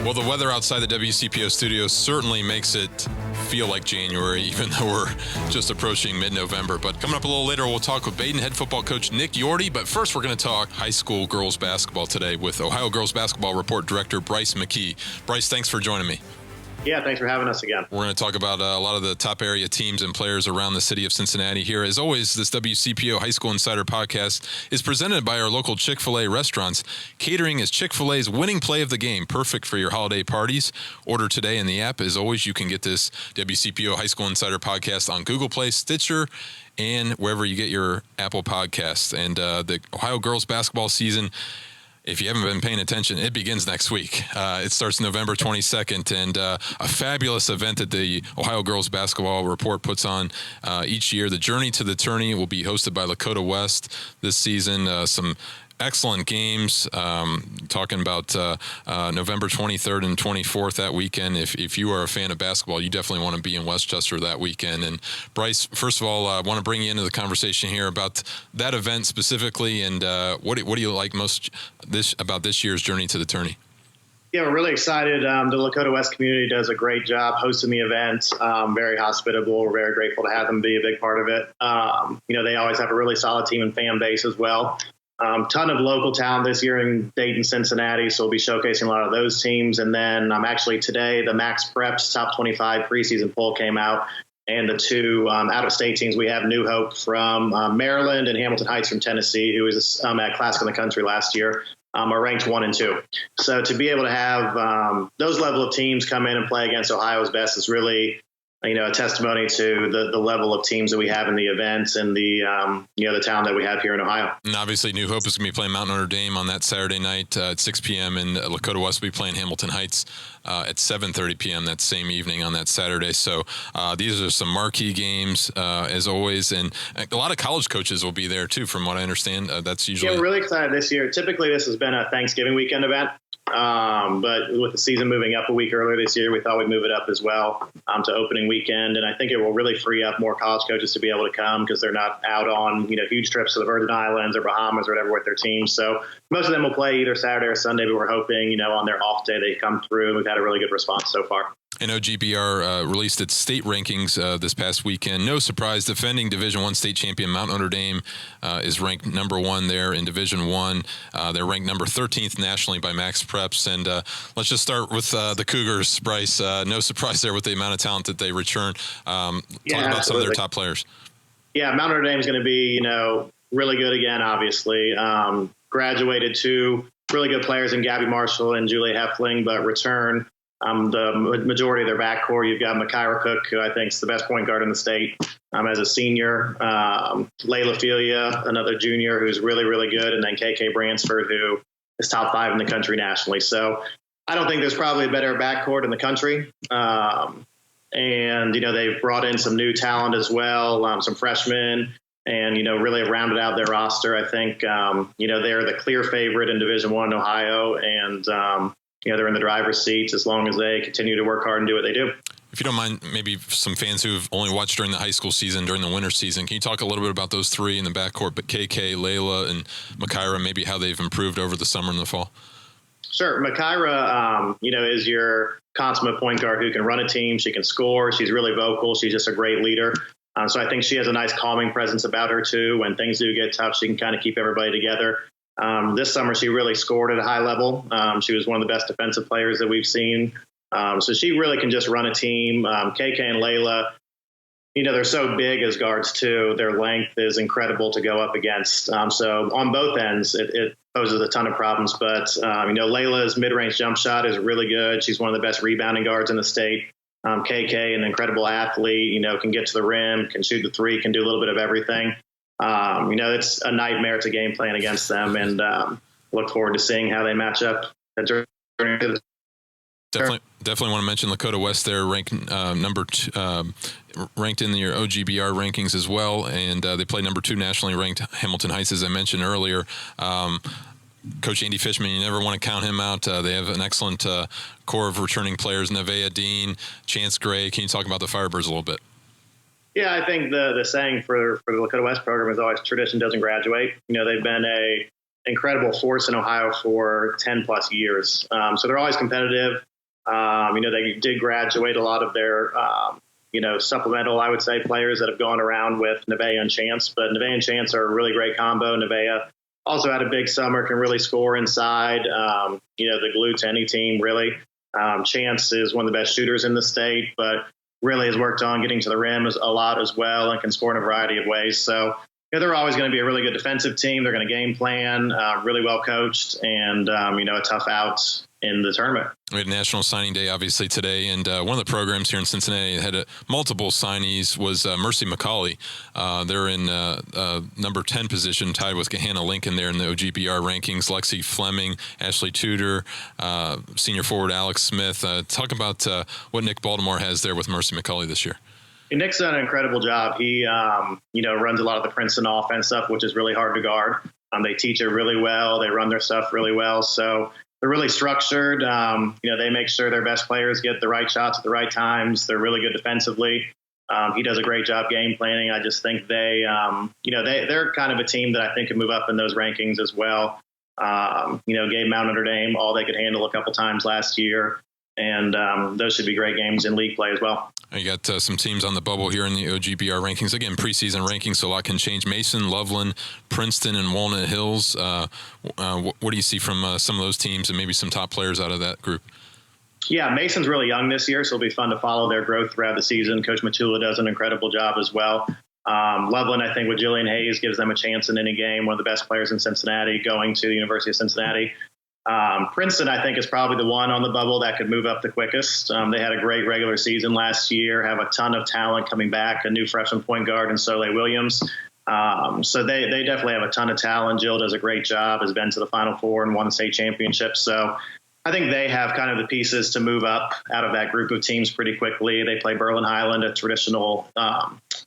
Well, the weather outside the WCPO studio certainly makes it feel like January, even though we're just approaching mid-November. But coming up a little later, we'll talk with Badin head football coach Nick Yordy. But first, we're going to talk high school girls basketball today with Ohio Girls Basketball Report director Bryce McKey. Bryce, thanks for joining me. Yeah, thanks for having us again. We're going to talk about a lot of the top area teams and players around the city of Cincinnati here. As always, this WCPO High School Insider podcast is presented by our local Chick-fil-A restaurants. Catering is Chick-fil-A's winning play of the game, perfect for your holiday parties. Order today in the app. As always, you can get this WCPO High School Insider podcast on Google Play, Stitcher, and wherever you get your Apple podcasts. And the Ohio girls basketball season, if you haven't been paying attention, it begins next week. It starts November 22nd, and a fabulous event that the Ohio Girls Basketball Report puts on each year. The Journey to the Tourney will be hosted by Lakota West this season. Some excellent games, talking about November 23rd and 24th that weekend. If you are a fan of basketball, you definitely want to be in Westchester that weekend. And Bryce, first of all, I want to bring you into the conversation here about that event specifically, and what do you like most about this year's Journey to the Tourney? Yeah, we're really excited. The Lakota West community does a great job hosting the event. Very hospitable. We're very grateful to have them be a big part of it. They always have a really solid team and fan base as well. Ton of local talent this year in Dayton, Cincinnati, so we'll be showcasing a lot of those teams. And then actually today, the Max Preps Top 25 preseason poll came out, and the two out-of-state teams, we have New Hope from Maryland and Hamilton Heights from Tennessee, who was at Classic in the Country last year, are ranked 1 and 2. So to be able to have those level of teams come in and play against Ohio's best is really a testimony to the level of teams that we have in the events and the talent that we have here in Ohio. And obviously, New Hope is going to be playing Mount Notre Dame on that Saturday night at 6 p.m. and Lakota West will be playing Hamilton Heights at 7:30 p.m. that same evening on that Saturday. So these are some marquee games, as always, and a lot of college coaches will be there too, from what I understand. That's usually we're really excited this year. Typically, this has been a Thanksgiving weekend event. But with the season moving up a week earlier this year, we thought we'd move it up as well to opening weekend. And I think it will really free up more college coaches to be able to come because they're not out on, huge trips to the Virgin Islands or Bahamas or whatever with their teams. So most of them will play either Saturday or Sunday, but we're hoping, on their off day they come through. And we've had a really good response so far. And OGBR released its state rankings this past weekend. No surprise, defending Division I state champion Mount Notre Dame is ranked number 1 there in Division I. They're ranked number 13th nationally by Max Preps. And let's just start with the Cougars, Bryce. No surprise there with the amount of talent that they return. Talk about some of their top players. Yeah, Mount Notre Dame is going to be, really good again, obviously. Graduated 2 really good players in Gabby Marshall and Julia Heffling, but return the majority of their backcourt. You've got Mykyra Cook, who I think is the best point guard in the state as a senior. Layla Felia, another junior who's really, really good. And then KK Bransford, who is top 5 in the country nationally. So I don't think there's probably a better backcourt in the country. And they've brought in some new talent as well, some freshmen, and, really have rounded out their roster. I think, they're the clear favorite in Division I in Ohio. And, they're in the driver's seats as long as they continue to work hard and do what they do. If you don't mind, maybe some fans who've only watched during the high school season, during the winter season, can you talk a little bit about those 3 in the backcourt, but KK, Layla, and Mykyra, maybe how they've improved over the summer and the fall? Sure. Mykyra, is your consummate point guard who can run a team. She can score. She's really vocal. She's just a great leader. So I think she has a nice calming presence about her, too. When things do get tough, she can kind of keep everybody together. This summer, she really scored at a high level. She was one of the best defensive players that we've seen. So she really can just run a team. KK and Layla, they're so big as guards, too. Their length is incredible to go up against. So on both ends, it poses a ton of problems. But, Layla's mid-range jump shot is really good. She's one of the best rebounding guards in the state. KK, an incredible athlete, can get to the rim, can shoot the 3, can do a little bit of everything. It's a nightmare to game plan against them, and look forward to seeing how they match up. Definitely want to mention Lakota West. They're ranked ranked in your OGBR rankings as well, and they play number 2 nationally ranked Hamilton Heights, as I mentioned earlier. Coach Andy Fishman, you never want to count him out. They have an excellent core of returning players: Nevaeh Dean, Chance Gray. Can you talk about the Firebirds a little bit? Yeah, I think the saying for the Lakota West program is always tradition doesn't graduate. They've been a incredible force in Ohio for 10 plus years. So they're always competitive. They did graduate a lot of their, supplemental, I would say, players that have gone around with Nevaeh and Chance. But Nevaeh and Chance are a really great combo. Nevaeh also had a big summer, can really score inside, the glue to any team, really. Chance is one of the best shooters in the state, but really has worked on getting to the rim a lot as well and can score in a variety of ways. So they're always going to be a really good defensive team. They're going to game plan, really well coached, and, a tough out in the tournament. We had National Signing Day, obviously, today, and one of the programs here in Cincinnati that had multiple signees was Mercy McCauley. They're in number 10 position, tied with Hannah Lincoln there in the OGBR rankings. Lexi Fleming, Ashley Tudor, senior forward Alex Smith. Talk about what Nick Baltimore has there with Mercy McCauley this year. Nick's done an incredible job. He, runs a lot of the Princeton offense stuff, which is really hard to guard. They teach it really well. They run their stuff really well. So they're really structured. They make sure their best players get the right shots at the right times. They're really good defensively. He does a great job game planning. I just think they're kind of a team that I think can move up in those rankings as well. Gave Mount Notre Dame all they could handle a couple times last year. And those should be great games in league play as well. You got some teams on the bubble here in the OGBR rankings. Again, preseason rankings, so a lot can change. Mason, Loveland, Princeton, and Walnut Hills. What do you see from some of those teams and maybe some top players out of that group? Yeah, Mason's really young this year, so it'll be fun to follow their growth throughout the season. Coach Matula does an incredible job as well. Loveland, I think, with Jillian Hayes, gives them a chance in any game. One of the best players in Cincinnati, going to the University of Cincinnati. Princeton, I think, is probably the one on the bubble that could move up the quickest. They had a great regular season last year, have a ton of talent coming back, a new freshman point guard in Soleil Williams. So they definitely have a ton of talent. Jill does a great job, has been to the Final Four and won the state championship. So I think they have kind of the pieces to move up out of that group of teams pretty quickly. They play Berlin Highland, a traditional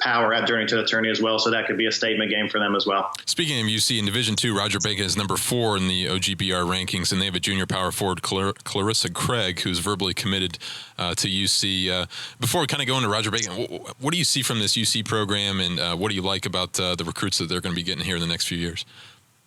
power at during to the tourney as well, so that could be a statement game for them as well. Speaking of UC, in Division II, Roger Bacon is number 4 in the OGBR rankings, and they have a junior power forward, Clarissa Craig, who's verbally committed to UC. Before we kind of go into Roger Bacon, what do you see from this UC program, and what do you like about the recruits that they're going to be getting here in the next few years?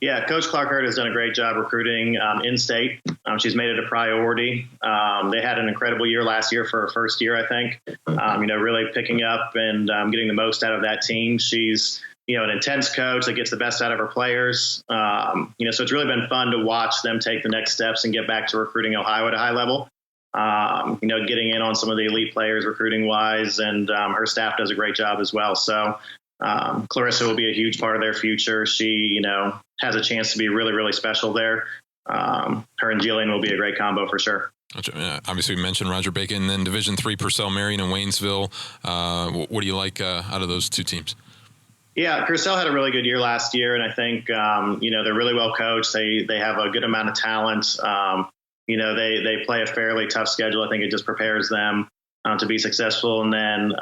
Yeah, Coach Clark Hurd has done a great job recruiting in-state. She's made it a priority. They had an incredible year last year for her first year, I think. Really picking up and getting the most out of that team. She's, an intense coach that gets the best out of her players. So it's really been fun to watch them take the next steps and get back to recruiting Ohio at a high level. Getting in on some of the elite players recruiting-wise, and her staff does a great job as well. So Clarissa will be a huge part of their future. She, has a chance to be really, really special there. Her and Jillian will be a great combo for sure. Obviously, we mentioned Roger Bacon, and then Division III, Purcell Marion and Waynesville. What do you like out of those two teams? Yeah, Purcell had a really good year last year, and I think, they're really well coached. They have a good amount of talent. They play a fairly tough schedule. I think it just prepares them to be successful. And then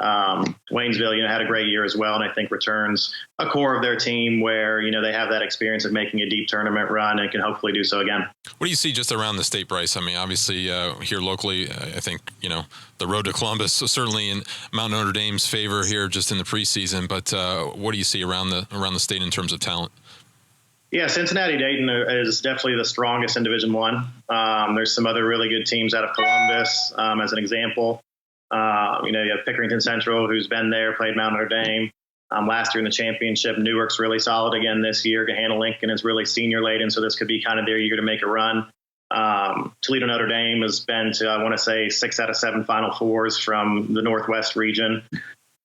Waynesville, had a great year as well, and I think returns a core of their team where, they have that experience of making a deep tournament run and can hopefully do so again. What do you see just around the state, Bryce? I mean, obviously here locally, I think, the road to Columbus, so certainly in Mount Notre Dame's favor here just in the preseason, but what do you see around the state in terms of talent? Yeah, Cincinnati-Dayton is definitely the strongest in Division I. There's some other really good teams out of Columbus, as an example. You have Pickerington Central, who's been there, played Mount Notre Dame last year in the championship. Newark's really solid again this year. Hannah Lincoln is really senior laden, so this could be kind of their year to make a run. Toledo Notre Dame has been to, I want to say, 6 out of 7 Final Fours from the Northwest region.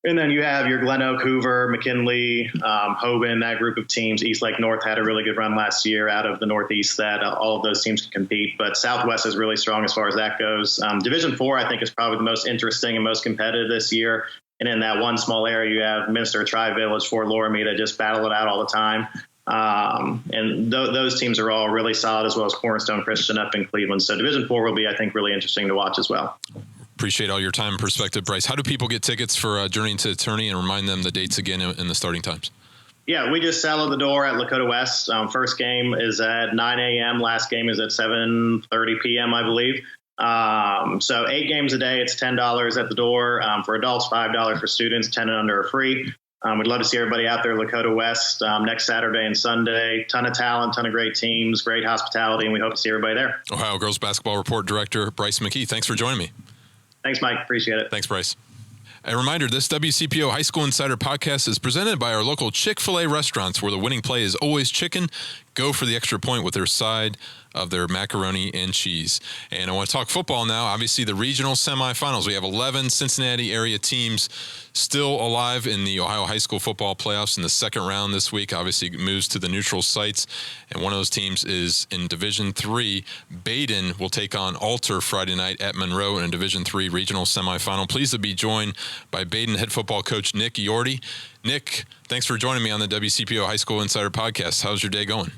And then you have your Glen Oak, Hoover, McKinley, Hoban, that group of teams. East Lake North had a really good run last year out of the Northeast that all of those teams can compete. But Southwest is really strong as far as that goes. Division IV, I think, is probably the most interesting and most competitive this year. And in that one small area, you have Minster, Tri-Village, Fort Loramie that just battle it out all the time. And those teams are all really solid, as well as Cornerstone Christian up in Cleveland. So Division IV will be, I think, really interesting to watch as well. Appreciate all your time and perspective, Bryce. How do people get tickets for Journey to the Tourney, and remind them the dates again and the starting times? Yeah, we just sell at the door at Lakota West. First game is at 9 a.m. Last game is at 7:30 p.m., I believe. So 8 games a day. It's $10 at the door. For adults, $5 for students. 10 and under are free. We'd love to see everybody out there, Lakota West, next Saturday and Sunday. Ton of talent, ton of great teams, great hospitality, and we hope to see everybody there. Ohio Girls Basketball Report Director Bryce McKey, thanks for joining me. Thanks, Mike. Appreciate it. Thanks, Bryce. A reminder, this WCPO High School Insider podcast is presented by our local Chick-fil-A restaurants, where the winning play is always chicken. Go for the extra point with their side of their macaroni and cheese. And I want to talk football now. Obviously, the regional semifinals. We have 11 Cincinnati area teams still alive in the Ohio High School football playoffs in the second round this week. Obviously, it moves to the neutral sites. And one of those teams is in Division III. Badin will take on Alter Friday night at Monroe in a Division III regional semifinal. Pleased to be joined by Badin head football coach Nick Yordy. Nick, thanks for joining me on the WCPO High School Insider podcast. How's your day going?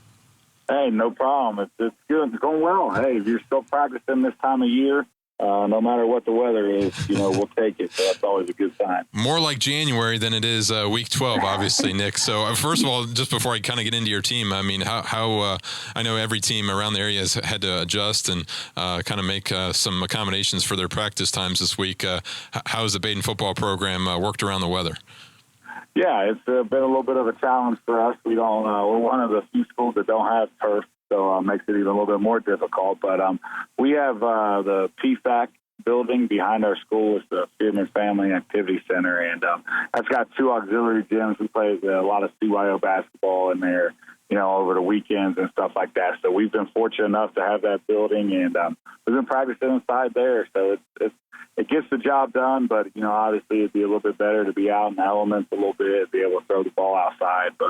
Hey, no problem. It's good. It's going well. Hey, if you're still practicing this time of year, no matter what the weather is, we'll take it. So that's always a good sign. More like January than it is week 12, obviously, Nick. So first of all, just before I kind of get into your team, I mean, how I know every team around the area has had to adjust and kind of make some accommodations for their practice times this week. How has the Badin football program worked around the weather? Yeah, it's been a little bit of a challenge for us. We're one of the few schools that don't have turf, so it makes it even a little bit more difficult. But we have the PFAC building behind our school. It's the Student and Family Activity Center, and that's got 2 auxiliary gyms. We play a lot of CYO basketball in there, over the weekends and stuff like that. So we've been fortunate enough to have that building, and we've been practicing inside there. So it gets the job done, but, obviously it'd be a little bit better to be out in the elements a little bit, be able to throw the ball outside. But,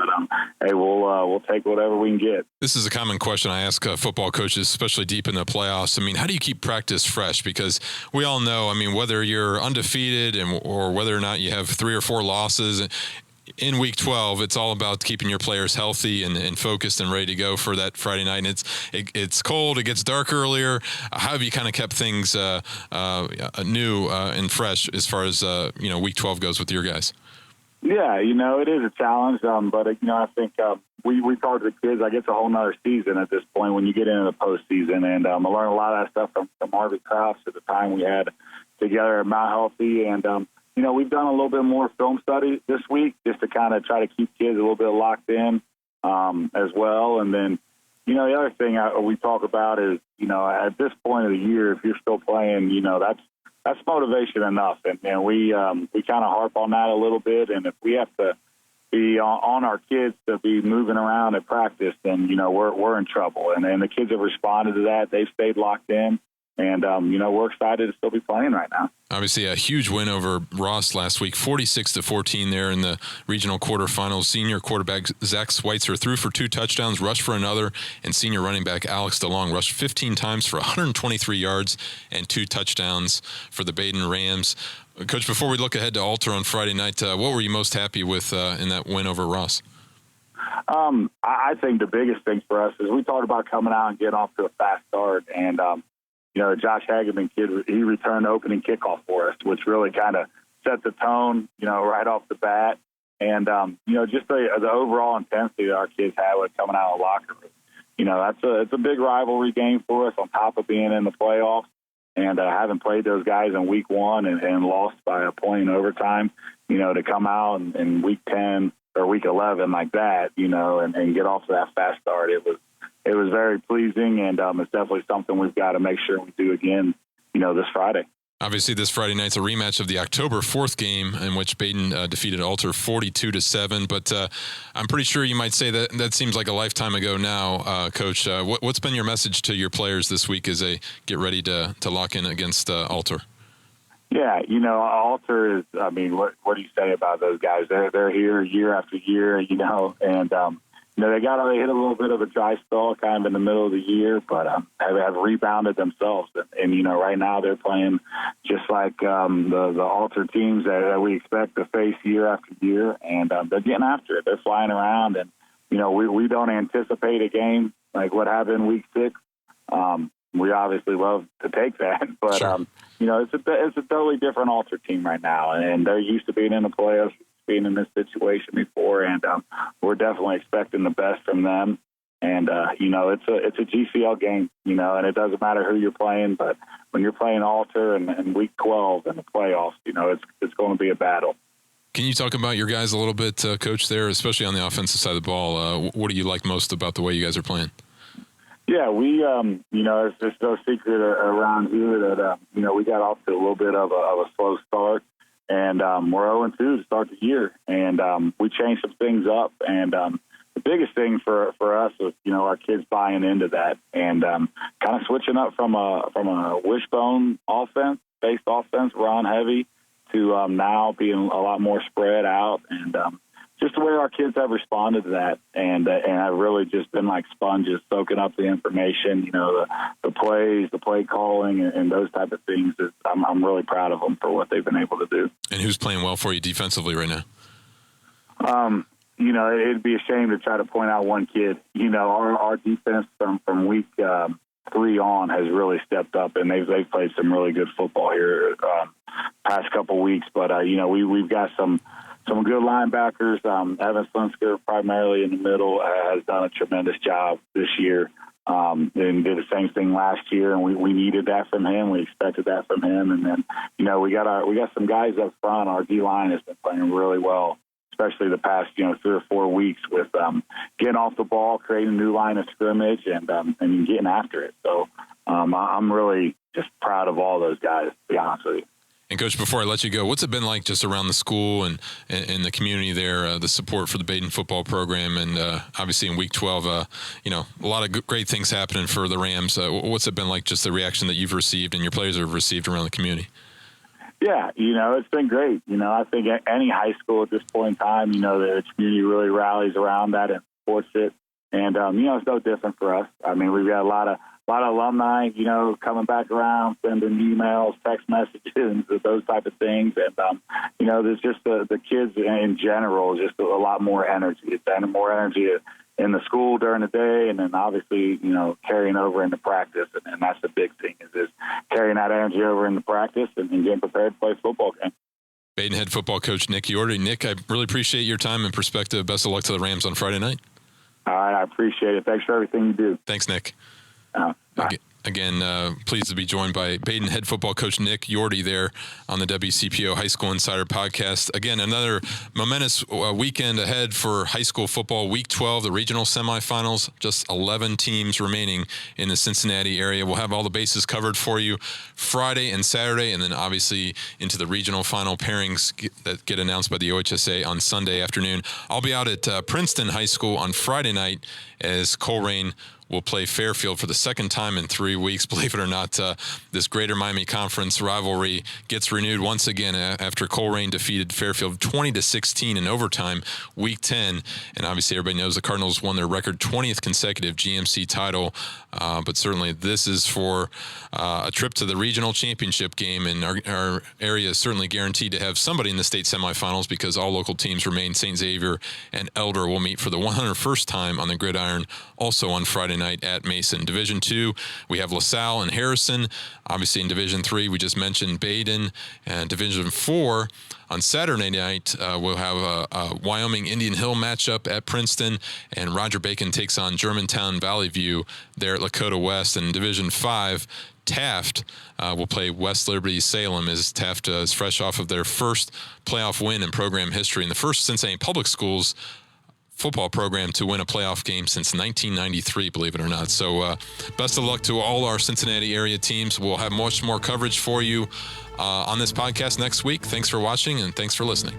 hey, we'll take whatever we can get. This is a common question I ask football coaches, especially deep in the playoffs. I mean, how do you keep practice fresh? Because we all know, I mean, whether you're undefeated or whether or not you have 3 or 4 losses, in week 12, it's all about keeping your players healthy and focused and ready to go for that Friday night. And it's cold. It gets dark earlier. How have you kind of kept things new and fresh as far as, week 12 goes with your guys? Yeah, it is a challenge. But, I think we talk to the kids. I guess a whole nother season at this point when you get into the postseason. And I learned a lot of that stuff from Harvey Krause at the time we had together at Mount Healthy. And, we've done a little bit more film study this week just to kind of try to keep kids a little bit locked in as well. And then, the other thing we talk about is, at this point of the year, if you're still playing, that's motivation enough. And we kind of harp on that a little bit. And if we have to be on our kids to be moving around at practice, then, we're in trouble. And the kids have responded to that. They've stayed locked in. And, we're excited to still be playing right now. Obviously, a huge win over Ross last week, 46-14 there in the regional quarterfinals. Senior quarterback Zach Schweitzer threw for 2 touchdowns, rushed for another, and senior running back Alex DeLong rushed 15 times for 123 yards and 2 touchdowns for the Badin Rams. Coach, before we look ahead to Alter on Friday night, what were you most happy with in that win over Ross? I think the biggest thing for us is we talked about coming out and getting off to a fast start. And, Josh Hageman kid, he returned the opening kickoff for us, which really kind of set the tone, right off the bat. And, just the overall intensity that our kids had with coming out of the locker room. It's a big rivalry game for us on top of being in the playoffs. And having played those guys in week 1 and lost by a point in overtime, to come out in week 10 or week 11 like that, and get off to that fast start, it was very pleasing, and it's definitely something we've got to make sure we do again, this Friday. Obviously, this Friday night's a rematch of the October 4th game in which Badin defeated Alter 42-7. But I'm pretty sure you might say that seems like a lifetime ago now, Coach. What's been your message to your players this week as they get ready to lock in against Alter? Yeah, Alter is. I mean, what do you say about those guys? They're here year after year, and they hit a little bit of a dry spell kind of in the middle of the year, but have rebounded themselves. And right now they're playing just like the Alter teams that we expect to face year after year, and they're getting after it. They're flying around, and we don't anticipate a game like what happened week 6. We obviously love to take that, but sure. It's a totally different Alter team right now, and they're used to being in the playoffs, being in this situation before, and we're definitely expecting the best from them. And it's a GCL game, and it doesn't matter who you're playing, but when you're playing Alter in week 12 in the playoffs, it's going to be a battle. Can you talk about your guys a little bit, Coach, there, especially on the offensive side of the ball? What do you like most about the way you guys are playing? Yeah, we, it's no secret around here that, we got off to a little bit of a slow start, and we're 0-2 to start the year, and we changed some things up, and the biggest thing for us was, our kids buying into that and kind of switching up from a wishbone based offense, run heavy, to now being a lot more spread out, and just the way our kids have responded to that, and I've really just been like sponges, soaking up the information, the plays, the play calling, and those type of things. I'm really proud of them for what they've been able to do. And who's playing well for you defensively right now? It'd be a shame to try to point out one kid. Our defense from week 3 on has really stepped up, and they've played some really good football here past couple weeks. But we've got some good linebackers. Evan Slinsker, primarily in the middle, has done a tremendous job this year. And did the same thing last year, and we needed that from him. We expected that from him, and then we got some guys up front. Our D line has been playing really well, especially the past 3 or 4 weeks with getting off the ball, creating a new line of scrimmage, and getting after it. So I'm really just proud of all those guys, to be honest with you. And Coach, before I let you go, what's it been like just around the school and the community there, the support for the Badin football program, and obviously in week 12, a lot of great things happening for the Rams. What's it been like, just the reaction that you've received and your players have received around the community? Yeah, it's been great. I think any high school at this point in time, the community really rallies around that and supports it. And, it's no different for us. I mean, we've got a lot of alumni, coming back around, sending emails, text messages, those type of things. And, there's just the kids in general, just a lot more energy. It's more energy in the school during the day, and then obviously, carrying over into practice. And that's the big thing is carrying that energy over into practice and getting prepared to play football game. Badin head football coach Nick Yordy. Nick, I really appreciate your time and perspective. Best of luck to the Rams on Friday night. All right, I appreciate it. Thanks for everything you do. Thanks, Nick. Again, pleased to be joined by Badin head football coach Nick Yordy there on the WCPO High School Insider podcast. Again, another momentous weekend ahead for high school football. Week 12, the regional semifinals, just 11 teams remaining in the Cincinnati area. We'll have all the bases covered for you Friday and Saturday, and then obviously into the regional final pairings that get announced by the OHSAA on Sunday afternoon. I'll be out at Princeton High School on Friday night as Colerain will play Fairfield for the second time in 3 weeks. Believe it or not, this Greater Miami Conference rivalry gets renewed once again after Colerain defeated Fairfield 20-16 in overtime, Week 10. And obviously, everybody knows the Cardinals won their record 20th consecutive GMC title. But certainly, this is for a trip to the regional championship game, and our area is certainly guaranteed to have somebody in the state semifinals because all local teams remain. St. Xavier and Elder will meet for the 101st time on the gridiron, also on Friday night at Mason. Division II, we have LaSalle and Harrison. Obviously in Division III, we just mentioned Badin. And Division IV, on Saturday night, we'll have a Wyoming Indian Hill matchup at Princeton, and Roger Bacon takes on Germantown Valley View there at Lakota West. And Division V, Taft will play West Liberty Salem, as Taft is fresh off of their first playoff win in program history and the first Cincinnati Public Schools football program to win a playoff game since 1993, believe it or not. So best of luck to all our Cincinnati area teams. We'll have much more coverage for you on this podcast next week. Thanks for watching, and thanks for listening.